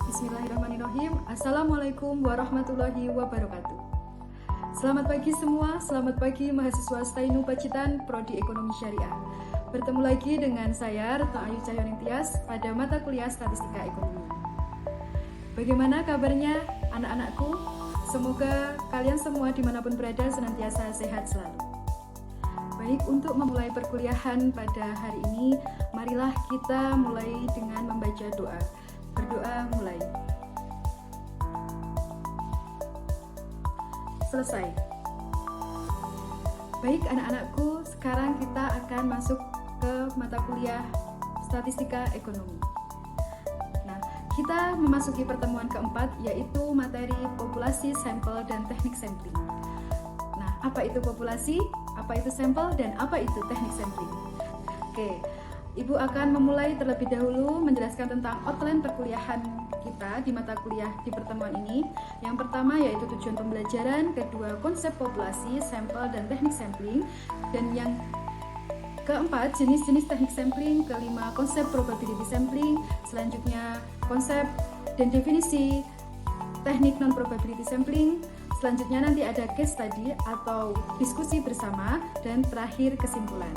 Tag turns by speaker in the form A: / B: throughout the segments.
A: Bismillahirrahmanirrahim. Assalamualaikum warahmatullahi wabarakatuh. Selamat pagi semua, selamat pagi mahasiswa STAINU Pacitan Prodi Ekonomi Syariah. Bertemu lagi dengan saya Retno Ayu Cahyoning Tias pada mata kuliah Statistika Ekonomi. Bagaimana kabarnya anak-anakku? Semoga kalian semua dimanapun berada senantiasa sehat selalu. Baik, untuk memulai perkuliahan pada hari ini, marilah kita mulai dengan membaca doa. Berdoa mulai. Selesai. Baik anak-anakku, sekarang kita akan masuk ke mata kuliah Statistika Ekonomi. Nah, kita memasuki pertemuan keempat, yaitu materi populasi, sampel, dan teknik sampling. Nah, apa itu populasi, apa itu sampel, dan apa itu teknik sampling? Oke, Ibu akan memulai terlebih dahulu menjelaskan tentang outline perkuliahan kita di mata kuliah di pertemuan ini. Yang pertama yaitu tujuan pembelajaran, kedua konsep populasi, sampel, dan teknik sampling, dan yang keempat jenis-jenis teknik sampling, kelima konsep probability sampling, selanjutnya konsep dan definisi teknik non-probability sampling, selanjutnya nanti ada case study atau diskusi bersama, dan terakhir kesimpulan.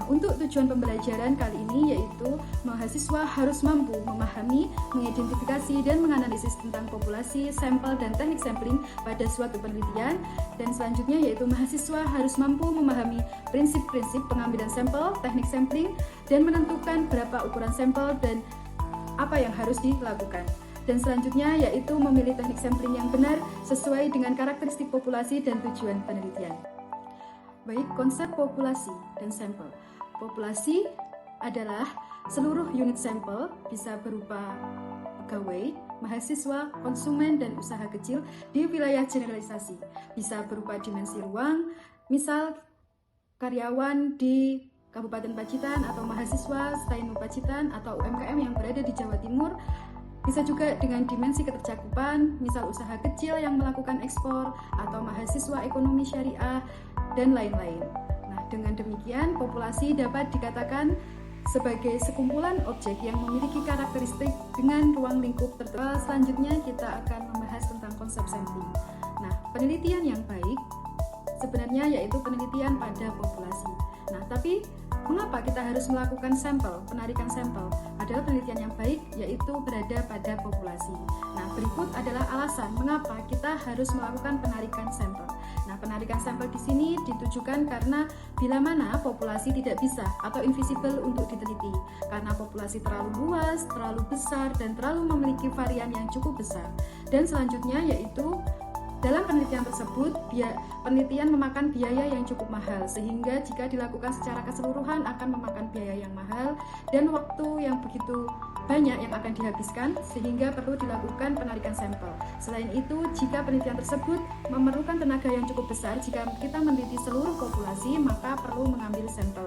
A: Untuk tujuan pembelajaran kali ini yaitu mahasiswa harus mampu memahami, mengidentifikasi, dan menganalisis tentang populasi, sampel, dan teknik sampling pada suatu penelitian. Dan selanjutnya yaitu mahasiswa harus mampu memahami prinsip-prinsip pengambilan sampel, teknik sampling, dan menentukan berapa ukuran sampel dan apa yang harus dilakukan. Dan selanjutnya yaitu memilih teknik sampling yang benar sesuai dengan karakteristik populasi dan tujuan penelitian. Baik, konsep populasi dan sampel. Populasi adalah seluruh unit sampel, bisa berupa pegawai, mahasiswa, konsumen, dan usaha kecil di wilayah generalisasi. Bisa berupa dimensi ruang, misal karyawan di Kabupaten Pacitan atau mahasiswa STAINU Pacitan atau UMKM yang berada di Jawa Timur. Bisa juga dengan dimensi ketercakupan, misal usaha kecil yang melakukan ekspor atau mahasiswa ekonomi syariah, dan lain-lain. Dengan demikian, populasi dapat dikatakan sebagai sekumpulan objek yang memiliki karakteristik dengan ruang lingkup tertentu. Selanjutnya kita akan membahas tentang konsep sampling. Nah, penelitian yang baik sebenarnya yaitu penelitian pada populasi. Nah, tapi mengapa kita harus melakukan sampel, penarikan sampel? Adalah penelitian yang baik yaitu berada pada populasi. Nah, berikut adalah alasan mengapa kita harus melakukan penarikan sampel. Nah, penarikan sampel di sini ditujukan karena bila mana populasi tidak bisa atau invisible untuk diteliti, karena populasi terlalu luas, terlalu besar, dan terlalu memiliki varian yang cukup besar. Dan selanjutnya yaitu dalam penelitian tersebut, penelitian memakan biaya yang cukup mahal, sehingga jika dilakukan secara keseluruhan akan memakan biaya yang mahal dan waktu yang begitu banyak yang akan dihabiskan, sehingga perlu dilakukan penarikan sampel. Selain itu, jika penelitian tersebut memerlukan tenaga yang cukup besar, jika kita meneliti seluruh populasi, maka perlu mengambil sampel.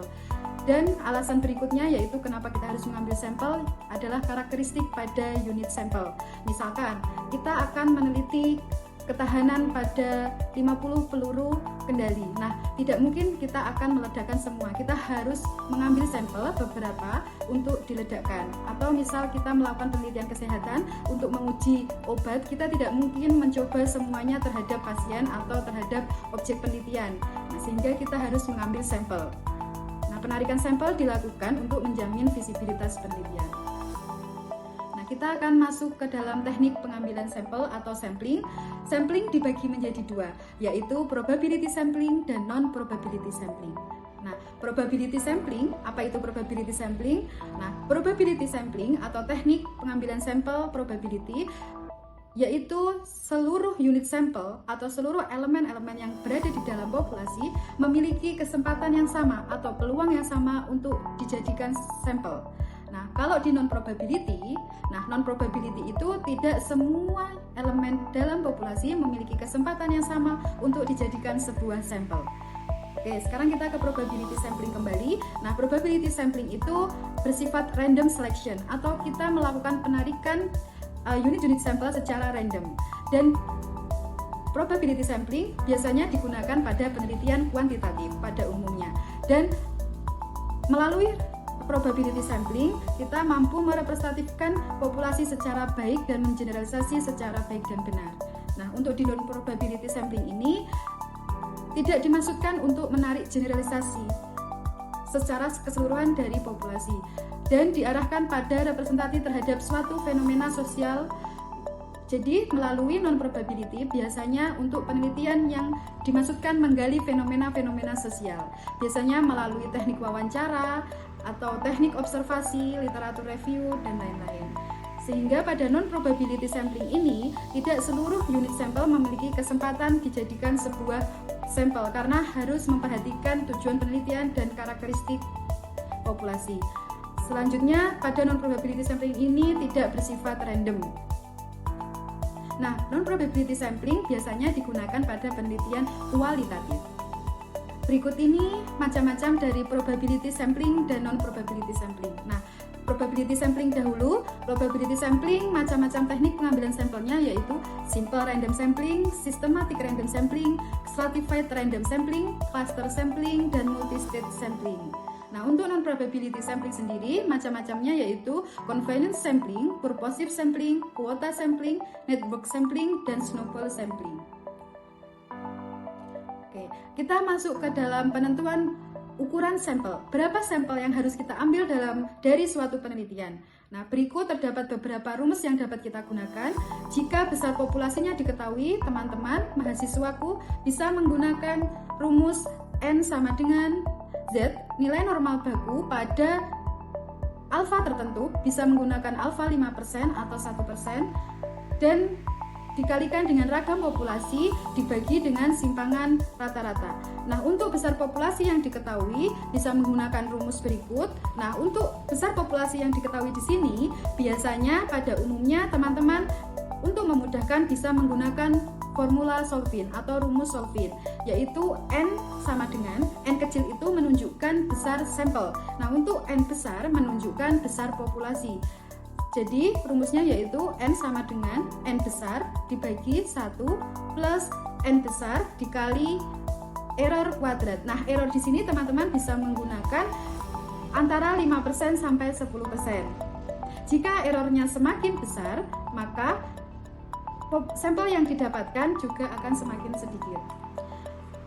A: Dan alasan berikutnya yaitu kenapa kita harus mengambil sampel adalah karakteristik pada unit sampel. Misalkan, kita akan meneliti ketahanan pada 50 peluru kendali. Nah, tidak mungkin kita akan meledakkan semua. Kita harus mengambil sampel beberapa untuk diledakkan. Atau misal kita melakukan penelitian kesehatan untuk menguji obat, kita tidak mungkin mencoba semuanya terhadap pasien atau terhadap objek penelitian. Nah, sehingga kita harus mengambil sampel. Nah, penarikan sampel dilakukan untuk menjamin visibilitas penelitian. Kita akan masuk ke dalam teknik pengambilan sampel atau sampling. Sampling dibagi menjadi dua, yaitu probability sampling dan non-probability sampling. Nah, probability sampling, apa itu probability sampling? Nah, probability sampling atau teknik pengambilan sampel probability yaitu seluruh unit sampel atau seluruh elemen-elemen yang berada di dalam populasi memiliki kesempatan yang sama atau peluang yang sama untuk dijadikan sampel. Nah, kalau di non-probability itu tidak semua elemen dalam populasi memiliki kesempatan yang sama untuk dijadikan sebuah sampel. Oke, sekarang kita ke probability sampling kembali. Nah, probability sampling itu bersifat random selection atau kita melakukan penarikan unit-unit sampel secara random. Dan probability sampling biasanya digunakan pada penelitian kuantitatif pada umumnya. Dan melalui probability sampling, kita mampu merepresentatifkan populasi secara baik dan mengeneralisasi secara baik dan benar. Nah, untuk di non probability sampling ini tidak dimaksudkan untuk menarik generalisasi secara keseluruhan dari populasi dan diarahkan pada representasi terhadap suatu fenomena sosial. Jadi melalui non-probability biasanya untuk penelitian yang dimaksudkan menggali fenomena-fenomena sosial, biasanya melalui teknik wawancara atau teknik observasi, literatur review, dan lain-lain. Sehingga pada non-probability sampling ini tidak seluruh unit sampel memiliki kesempatan dijadikan sebuah sampel karena harus memperhatikan tujuan penelitian dan karakteristik populasi. Selanjutnya, pada non-probability sampling ini tidak bersifat random. Nah, non-probability sampling biasanya digunakan pada penelitian kualitatif. Berikut ini macam-macam dari probability sampling dan non-probability sampling. Nah, probability sampling dahulu. Probability sampling macam-macam teknik pengambilan sampelnya yaitu simple random sampling, systematic random sampling, stratified random sampling, cluster sampling, dan multi-stage sampling. Nah, untuk non-probability sampling sendiri, macam-macamnya yaitu convenience sampling, purposive sampling, quota sampling, network sampling, dan snowball sampling. Oke, kita masuk ke dalam penentuan ukuran sampel. Berapa sampel yang harus kita ambil dari suatu penelitian? Nah, berikut terdapat beberapa rumus yang dapat kita gunakan. Jika besar populasinya diketahui, teman-teman mahasiswaku bisa menggunakan rumus N sama dengan Z, nilai normal baku pada alfa tertentu bisa menggunakan alfa 5% atau 1% dan dikalikan dengan ragam populasi dibagi dengan simpangan rata-rata. Nah, untuk besar populasi yang diketahui bisa menggunakan rumus berikut. Nah, untuk besar populasi yang diketahui di sini biasanya pada umumnya teman-teman untuk memudahkan bisa menggunakan formula Solvin atau rumus Solvin, yaitu N sama dengan N kecil itu menunjukkan besar sampel. Nah, untuk N besar menunjukkan besar populasi. Jadi rumusnya yaitu N sama dengan N besar dibagi 1 plus N besar dikali error kuadrat. Nah, error di sini teman-teman bisa menggunakan antara 5% sampai 10%. Jika errornya semakin besar, maka sampel yang didapatkan juga akan semakin sedikit.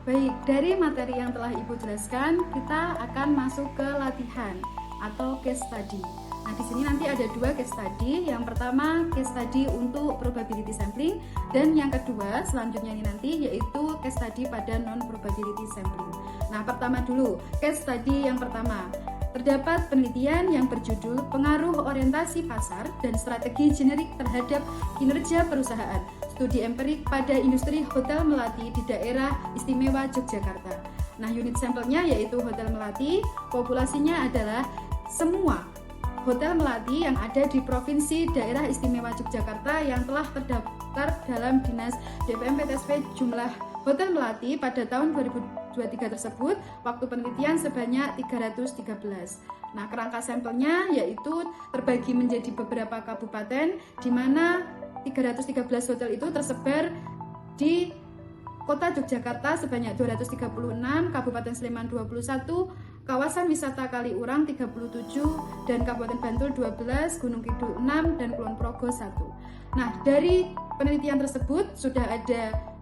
A: Baik, dari materi yang telah Ibu jelaskan, kita akan masuk ke latihan atau case study. Nah, di sini nanti ada 2 case study. Yang pertama case study untuk probability sampling dan yang kedua selanjutnya ini nanti yaitu case study pada non-probability sampling. Nah, pertama dulu, case study yang pertama. Terdapat penelitian yang berjudul Pengaruh Orientasi Pasar dan Strategi Generik Terhadap Kinerja Perusahaan, Studi Empirik pada Industri Hotel Melati di Daerah Istimewa Yogyakarta. Nah, unit sampelnya yaitu Hotel Melati, populasinya adalah semua Hotel Melati yang ada di Provinsi Daerah Istimewa Yogyakarta yang telah terdaftar dalam Dinas DPM PTSP jumlah Hotel Melati pada tahun 2023 tersebut, waktu penelitian sebanyak 313. Nah, kerangka sampelnya yaitu terbagi menjadi beberapa kabupaten di mana 313 hotel itu tersebar di Kota Yogyakarta sebanyak 236, Kabupaten Sleman 21, kawasan wisata Kaliurang 37, dan Kabupaten Bantul 12, Gunung Kidul 6, dan Kulon Progo 1. Nah, dari penelitian tersebut sudah ada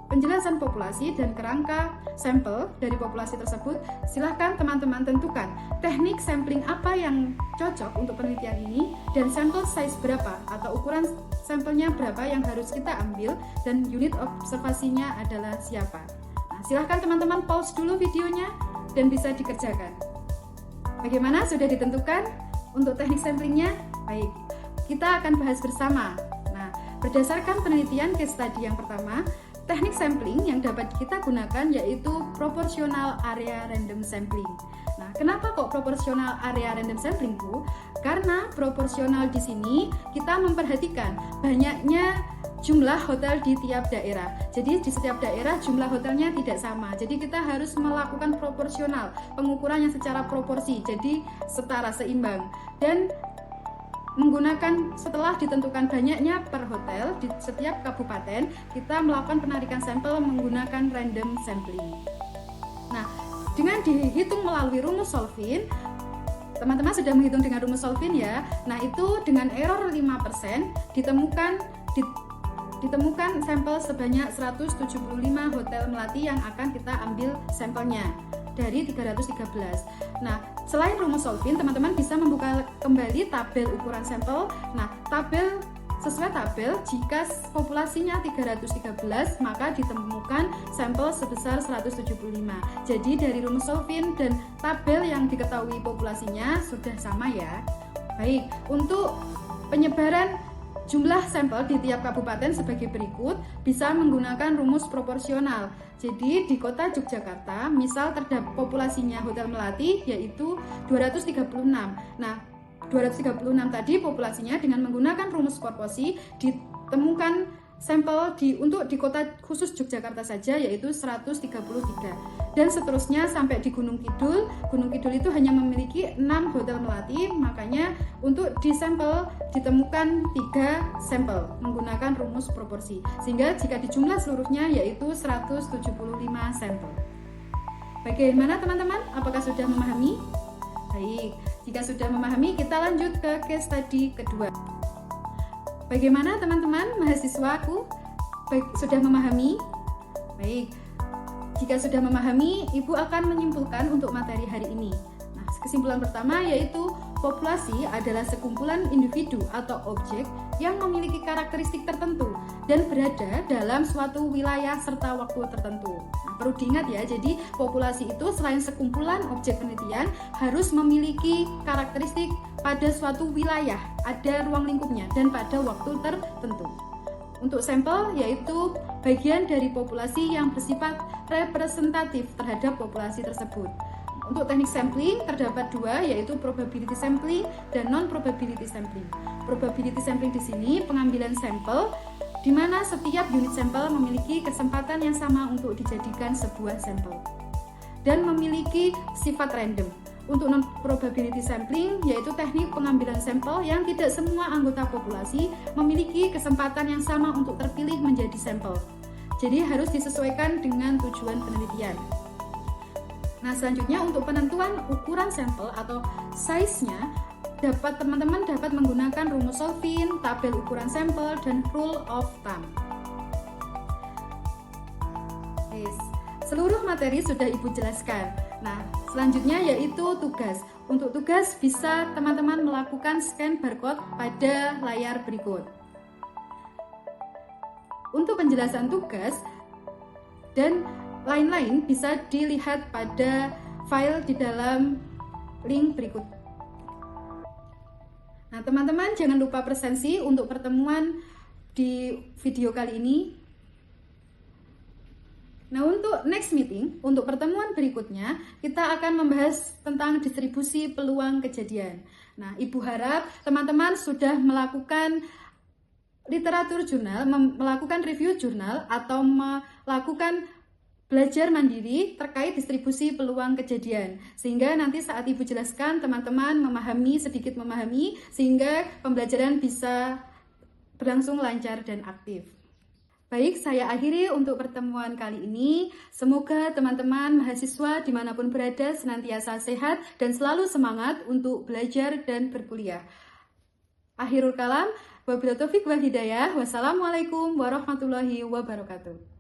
A: penjelasan populasi dan kerangka sampel dari populasi tersebut. Silahkan teman-teman tentukan teknik sampling apa yang cocok untuk penelitian ini dan sampel size berapa atau ukuran sampelnya berapa yang harus kita ambil dan unit observasinya adalah siapa. Nah, silahkan teman-teman pause dulu videonya dan bisa dikerjakan. Bagaimana? Sudah ditentukan untuk teknik samplingnya? Baik, kita akan bahas bersama. Nah, berdasarkan penelitian case study yang pertama, teknik sampling yang dapat kita gunakan yaitu proportional area random sampling. Nah, kenapa kok proportional area random sampling, Bu? Karena proporsional di sini kita memperhatikan banyaknya jumlah hotel di tiap daerah. Jadi di setiap daerah jumlah hotelnya tidak sama. Jadi kita harus melakukan proporsional, pengukuran yang secara proporsi, jadi setara, seimbang. Dan menggunakan setelah ditentukan banyaknya per hotel di setiap kabupaten, kita melakukan penarikan sampel menggunakan random sampling. Nah, dengan dihitung melalui rumus Solvin, teman-teman sudah menghitung dengan rumus Solvin ya. Nah, itu dengan error 5% ditemukan sampel sebanyak 175 hotel melati yang akan kita ambil sampelnya dari 313. Nah, selain rumus Solvin, teman-teman bisa membuka kembali tabel ukuran sampel. Nah, sesuai tabel, jika populasinya 313, maka ditemukan sampel sebesar 175. Jadi dari rumus Solvin dan tabel yang diketahui populasinya sudah sama ya. Baik, untuk penyebaran jumlah sampel di tiap kabupaten sebagai berikut, bisa menggunakan rumus proporsional. Jadi di kota Yogyakarta, misal terdapat populasinya hotel melati yaitu 236. Nah, 236 tadi populasinya dengan menggunakan rumus proporsi ditemukan sampel untuk di kota khusus Yogyakarta saja yaitu 133, dan seterusnya sampai di Gunung Kidul. Gunung Kidul itu hanya memiliki 6 hotel melati, makanya untuk di sampel ditemukan 3 sampel menggunakan rumus proporsi, sehingga jika dijumlah seluruhnya yaitu 175 sampel. Bagaimana teman-teman? Apakah sudah memahami? Baik, jika sudah memahami, kita lanjut ke case study kedua. Bagaimana teman-teman mahasiswaku? Sudah memahami? Baik, jika sudah memahami, Ibu akan menyimpulkan untuk materi hari ini. Nah, kesimpulan pertama yaitu populasi adalah sekumpulan individu atau objek yang memiliki karakteristik tertentu dan berada dalam suatu wilayah serta waktu tertentu. Nah, perlu diingat ya, jadi populasi itu selain sekumpulan objek penelitian harus memiliki karakteristik pada suatu wilayah, ada ruang lingkupnya dan pada waktu tertentu. Untuk sampel yaitu bagian dari populasi yang bersifat representatif terhadap populasi tersebut. Untuk teknik sampling terdapat 2, yaitu probability sampling dan non-probability sampling. Probability sampling di sini pengambilan sampel di mana setiap unit sampel memiliki kesempatan yang sama untuk dijadikan sebuah sampel dan memiliki sifat random. Untuk non-probability sampling yaitu teknik pengambilan sampel yang tidak semua anggota populasi memiliki kesempatan yang sama untuk terpilih menjadi sampel. Jadi harus disesuaikan dengan tujuan penelitian. Nah, selanjutnya untuk penentuan ukuran sampel atau size-nya, teman-teman dapat menggunakan rumus Solvin, tabel ukuran sampel, dan rule of thumb. Seluruh materi sudah Ibu jelaskan. Nah, selanjutnya yaitu tugas. Untuk tugas bisa teman-teman melakukan scan barcode pada layar berikut. Untuk penjelasan tugas dan lain-lain bisa dilihat pada file di dalam link berikut. Nah, teman-teman jangan lupa presensi untuk pertemuan di video kali ini. Nah, untuk next meeting, untuk pertemuan berikutnya, kita akan membahas tentang distribusi peluang kejadian. Nah, Ibu harap teman-teman sudah melakukan literatur jurnal, melakukan review jurnal, atau melakukan belajar mandiri terkait distribusi peluang kejadian, sehingga nanti saat Ibu jelaskan teman-teman sedikit memahami, sehingga pembelajaran bisa berlangsung lancar dan aktif. Baik, saya akhiri untuk pertemuan kali ini. Semoga teman-teman mahasiswa dimanapun berada senantiasa sehat dan selalu semangat untuk belajar dan berkuliah. Akhirul kalam, wabillahi taufiq wal hidayah. Wassalamualaikum warahmatullahi wabarakatuh.